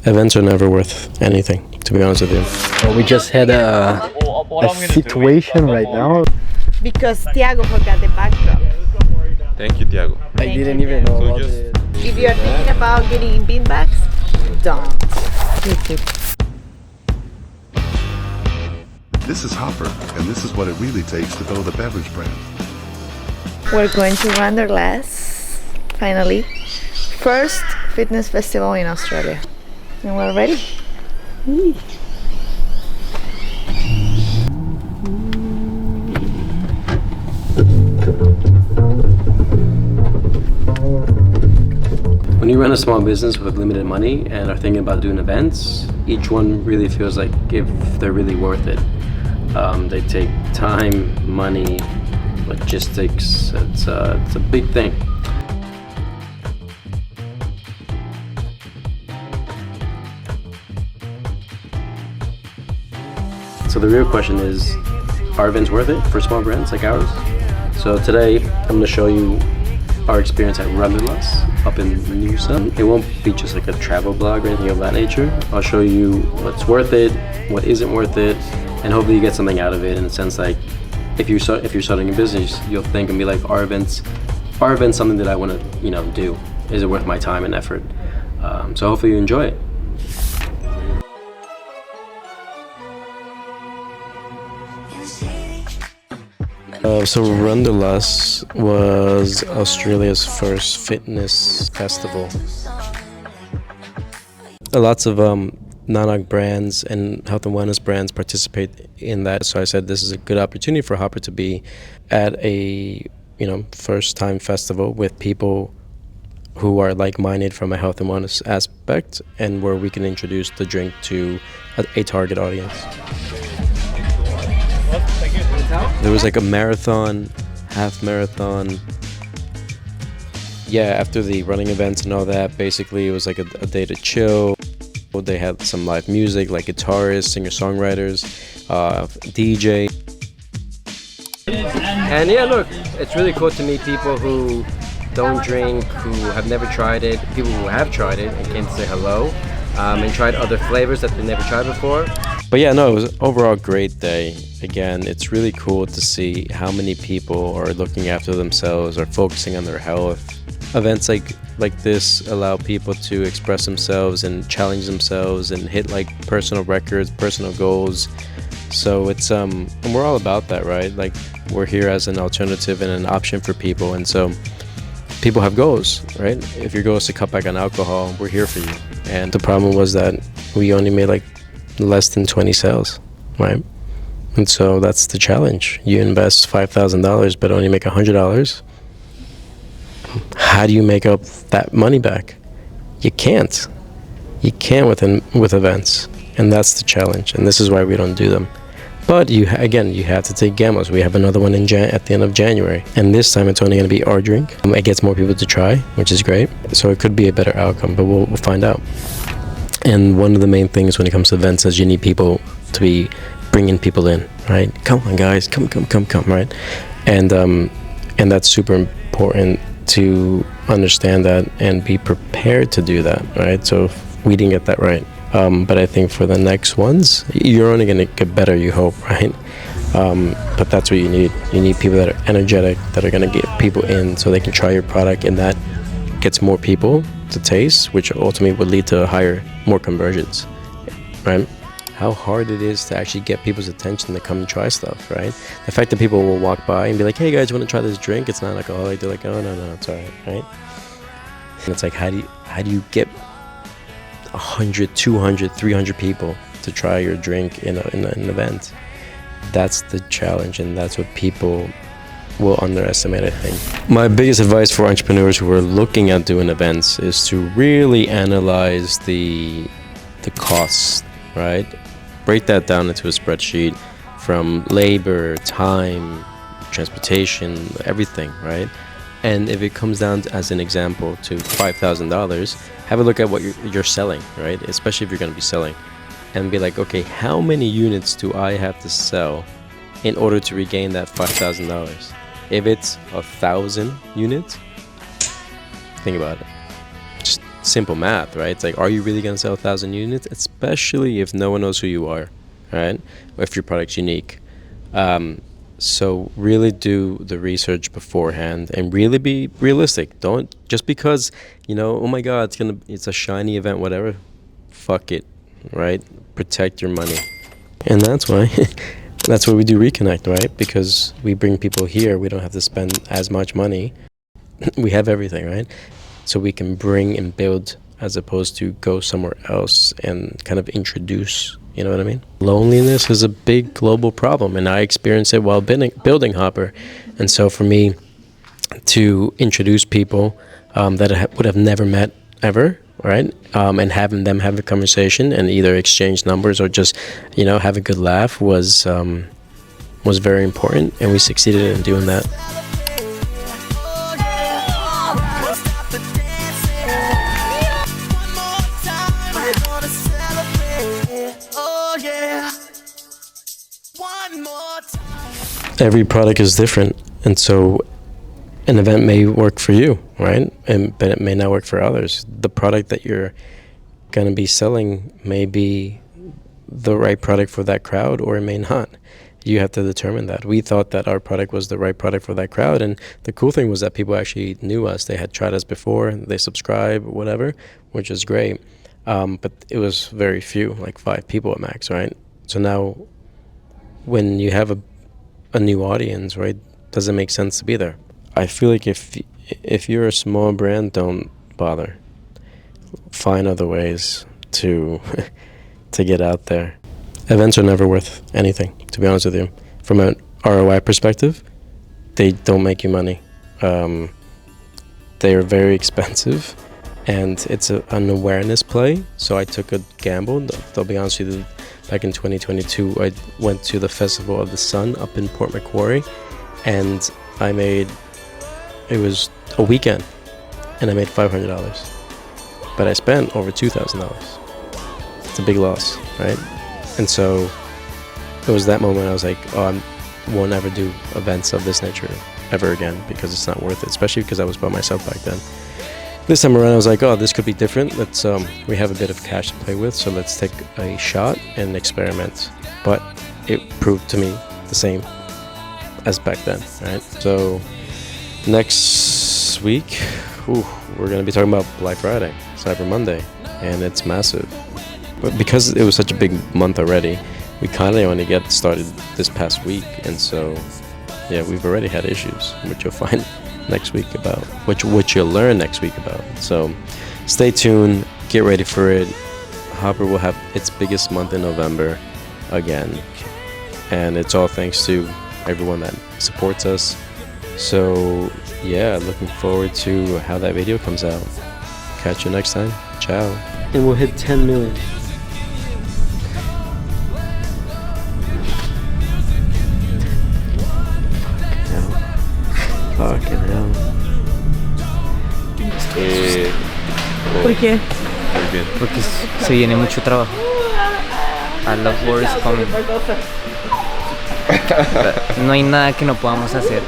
Events are never worth anything, to be honest with you. Well, we just had a situation right now. Because Thiago forgot the backdrop. Thank you, Thiago. I didn't even know about just- it. If you are thinking about getting in beanbags, don't. This is Hopper, and this is what it really takes to build a beverage brand. We're going to Runderlust, finally. First fitness festival in Australia. And we're ready. Whee. When you run a small business with limited money and are thinking about doing events, each one really feels like if they're really worth it. They take time, money, logistics. It's a big thing. So the real question is, are events worth it for small brands like ours? So today I'm going to show you our experience at Runderlust up in Noosa. It won't be just like a travel blog or anything of that nature. I'll show you what's worth it, what isn't worth it, and hopefully you get something out of it in the sense like if you're starting a business, you'll think and be like, are events something that I want to do? Is it worth my time and effort? So hopefully you enjoy it. So Runderlust was Australia's first fitness festival. Lots of non-alc brands and health and wellness brands participate in that. So I said this is a good opportunity for Hopper to be at a first-time festival with people who are like-minded from a health and wellness aspect, and where we can introduce the drink to a target audience. There was like a marathon, half marathon. Yeah, after the running events and all that, basically it was like a day to chill. They had some live music, like guitarists, singer-songwriters, DJ. And yeah, look, it's really cool to meet people who don't drink, who have never tried it, people who have tried it and came to say hello, and tried other flavors that they never tried before. But yeah, no, it was overall a great day. Again, it's really cool to see how many people are looking after themselves or focusing on their health. Events like this allow people to express themselves and challenge themselves and hit like personal records, personal goals. So it's and we're all about that, right? Like we're here as an alternative and an option for people, and so people have goals, right? If your goal is to cut back on alcohol, we're here for you. And the problem was that we only made like less than 20 sales, right? And so that's the challenge. You invest $5,000 but only make $100. How do you make up that money back? You can't. You can't with events, and that's the challenge. And this is why we don't do them. But you have to take gambles. We have another one at the end of January, and this time it's only going to be our drink. It gets more people to try, which is great. So it could be a better outcome, but we'll find out. And one of the main things when it comes to events is you need people to be bringing people in, right? Come on, guys, come, right? And that's super important to understand that and be prepared to do that, right? So we didn't get that right. But I think for the next ones, you're only going to get better, you hope, right? But that's what you need. You need people that are energetic, that are going to get people in so they can try your product, and that gets more people to taste, which ultimately would lead to more conversions, right? How hard it is to actually get people's attention to come and try stuff, right? The fact that people will walk by and be like, hey guys, you want to try this drink? It's not alcoholic. They're like, oh, no, it's all right? And it's like, how do you get 100, 200, 300 people to try your drink in an event? That's the challenge, and that's what people will underestimate, I think. My biggest advice for entrepreneurs who are looking at doing events is to really analyze the costs, right? Break that down into a spreadsheet from labor, time, transportation, everything, right? And if it comes down to, as an example, to $5,000, have a look at what you're selling, right? Especially if you're going to be selling, and be like, okay, how many units do I have to sell in order to regain that $5,000? If it's 1,000 units, think about it. Just simple math, right? It's like, are you really going to sell 1,000 units? Especially if no one knows who you are, right? Or if your product's unique. So really do the research beforehand and really be realistic. Don't just because, oh my God, it's a shiny event, whatever. Fuck it, right? Protect your money. And that's why we do Reconnect, right? Because we bring people here. We don't have to spend as much money. We have everything, right? So we can bring and build as opposed to go somewhere else and kind of introduce. You know what I mean? Loneliness is a big global problem, and I experienced it while building Hopper. And so for me to introduce people that I would have never met ever, right? And having them have a conversation and either exchange numbers or just, have a good laugh was very important, and we succeeded in doing that. Every product is different, and so an event may work for you, right? But it may not work for others. The product that you're going to be selling may be the right product for that crowd, or it may not. You have to determine that. We thought that our product was the right product for that crowd, and the cool thing was that people actually knew us. They had tried us before, they subscribed, whatever, which is great. But it was very few, like 5 people at max, right? So now when you have a new audience, right, does it make sense to be there? I feel like if you're a small brand, don't bother. Find other ways to get out there. Events are never worth anything, to be honest with you. From an ROI perspective, they don't make you money. They are very expensive, and it's an awareness play. So I took a gamble. I'll be honest with you. Back in 2022, I went to the Festival of the Sun up in Port Macquarie, and it was a weekend, and I made $500. But I spent over $2,000. It's a big loss, right? And so it was that moment I was like, I won't ever do events of this nature ever again, because it's not worth it, especially because I was by myself back then. This time around, I was like, this could be different. We have a bit of cash to play with, so let's take a shot and experiment. But it proved to me the same as back then, right? So next week, we're going to be talking about Black Friday, Cyber Monday, and it's massive. But because it was such a big month already, we kind of only get started this past week, and so, yeah, we've already had issues, which you'll find next week about, which you'll learn next week about. So stay tuned, get ready for it. Hopper will have its biggest month in November again, and it's all thanks to everyone that supports us. So yeah, looking forward to how that video comes out. Catch you next time. Ciao. And we'll hit 10 million. Fucking hell. ¿Por qué? Muy bien. Porque se viene mucho trabajo. A lot of work is coming. No hay nada que no podamos hacer.